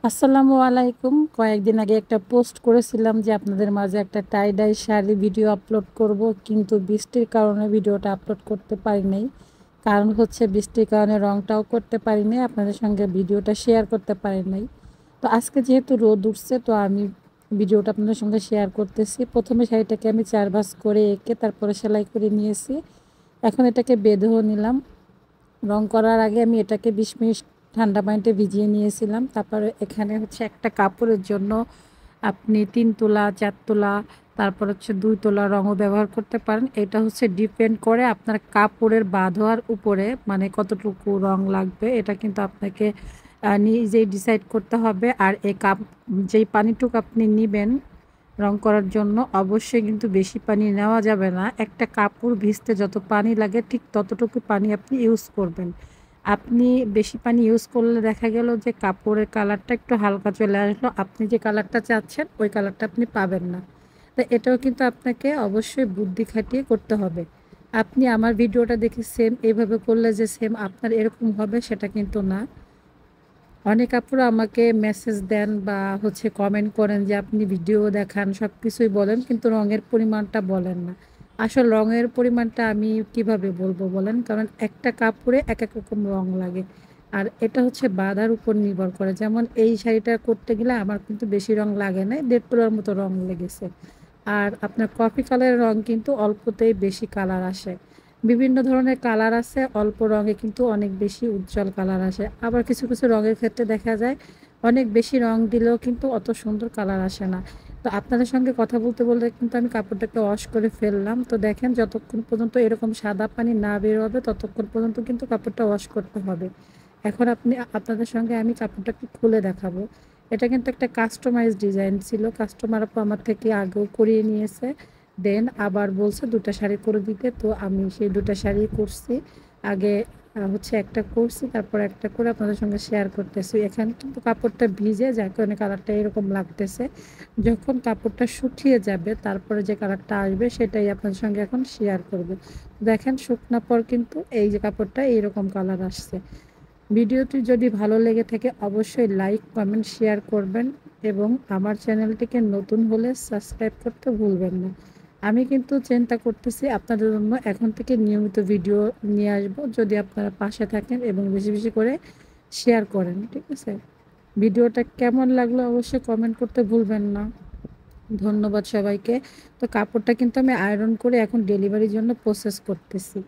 আসসালামু আলাইকুম। কয়েকদিন আগে একটা পোস্ট করেছিলাম যে আপনাদের মাঝে একটা টাই ডাই শাড়ি ভিডিও আপলোড করব, কিন্তু বৃষ্টির কারণে ভিডিওটা আপলোড করতে পারি নাই। কারণ হচ্ছে বৃষ্টির কারণে রংটাও করতে পারি নাই, আপনাদের সঙ্গে ভিডিওটা শেয়ার করতে পারি নাই। তো আজকে যেহেতু রোদ উঠছে, তো আমি ভিডিওটা আপনাদের সঙ্গে শেয়ার করতেছি। প্রথমে শাড়িটাকে আমি 4 ভাঁজ করে এঁকে তারপরে সেলাই করে নিয়েছি। এখন এটাকে বেঁধেও নিলাম। রং করার আগে আমি এটাকে 20 মিনিট ঠান্ডা পানিতে ভিজিয়ে নিয়েছিলাম। তারপরে এখানে হচ্ছে একটা কাপড়ের জন্য আপনি 3 তোলা, 4 তোলা, তারপর হচ্ছে 2 তোলা রঙও ব্যবহার করতে পারেন। এটা হচ্ছে ডিপেন্ড করে আপনার কাপড়ের বাঁধোয়ার উপরে, মানে কতটুকু রং লাগবে এটা কিন্তু আপনাকে নিজেই ডিসাইড করতে হবে। আর এই যেই পানিটুকু আপনি নিবেন রং করার জন্য, অবশ্যই কিন্তু বেশি পানি নেওয়া যাবে না। একটা কাপড় ভিজতে যত পানি লাগে ঠিক ততটুকু পানি আপনি ইউজ করবেন। আপনি বেশি পানি ইউজ করলে দেখা গেল যে কাপড়ের কালারটা একটু হালকা চলে আসলো, আপনি যে কালারটা চাচ্ছেন ওই কালারটা আপনি পাবেন না। তো এটাও কিন্তু আপনাকে অবশ্যই বুদ্ধি খাটিয়ে করতে হবে। আপনি আমার ভিডিওটা দেখে সেম এইভাবে করলে যে সেম আপনার এরকম হবে সেটা কিন্তু না। অনেক আপুরা আমাকে মেসেজ দেন বা হচ্ছে কমেন্ট করেন যে আপনি ভিডিও দেখান, সব কিছুই বলেন, কিন্তু রঙের পরিমাণটা বলেন না। আসলে রঙের পরিমাণটা আমি কিভাবে বলবো বলেন, কারণ একটা কাপড়ে এক এক রকম রং লাগে। আর এটা হচ্ছে বাঁধার উপর নির্ভর করে। যেমন এই শাড়িটা করতে গেলে আমার কিন্তু বেশি রং লাগে না, 1.5 তোলার মতো রং লেগেছে। আর আপনার কফি কালারের রং কিন্তু অল্পতেই বেশি কালার আসে। বিভিন্ন ধরনের কালার আছে, অল্প রঙে কিন্তু অনেক বেশি উজ্জ্বল কালার আসে। আবার কিছু কিছু রঙের ক্ষেত্রে দেখা যায় অনেক বেশি রং দিলেও কিন্তু অত সুন্দর কালার আসে না। তো আপনাদের সঙ্গে কথা বলতে বলতে কিন্তু আমি কাপড়টাকে ওয়াশ করে ফেললাম। তো দেখেন, যতক্ষণ পর্যন্ত এরকম সাদা পানি না বের হবে ততক্ষণ পর্যন্ত কিন্তু কাপড়টা ওয়াশ করতে হবে। এখন আপনাদের সঙ্গে আমি কাপড়টাকে খুলে দেখাবো। এটা কিন্তু একটা কাস্টমাইজ ডিজাইন ছিল, কাস্টমার আপু আমার থেকে আগেও করিয়ে নিয়েছে। দেন আবার বলছে 2টা শাড়ি করে দিতে, তো আমি সেই 2টা শাড়ি করছি। আগে হচ্ছে একটা করছি, তারপর একটা করে আপনাদের সঙ্গে শেয়ার করতেছি। এখানে কিন্তু কাপড়টা ভিজে যার কারণে কালারটা এরকম লাগতেছে। যখন কাপড়টা শুকিয়ে যাবে তারপরে যে কালারটা আসবে সেটাই আপনাদের সঙ্গে এখন শেয়ার করব। দেখেন, শুকনা পর কিন্তু এই যে কাপড়টা এইরকম কালার আসছে। ভিডিওটি যদি ভালো লেগে থাকে অবশ্যই লাইক, কমেন্ট, শেয়ার করবেন এবং আমার চ্যানেলটিকে নতুন হলে সাবস্ক্রাইব করতে ভুলবেন না। আমি কিন্তু চিন্তা করতেছি আপনাদের জন্য এখন থেকে নিয়মিত ভিডিও নিয়ে আসব, যদি আপনারা পাশে থাকেন এবং বেশি বেশি করে শেয়ার করেন। ঠিক আছে? ভিডিওটা কেমন লাগলো অবশ্যই কমেন্ট করতে ভুলবেন না। ধন্যবাদ সবাইকে। তো কাপড়টা কিন্তু আমি আয়রন করে এখন ডেলিভারির জন্য প্রসেস করতেছি।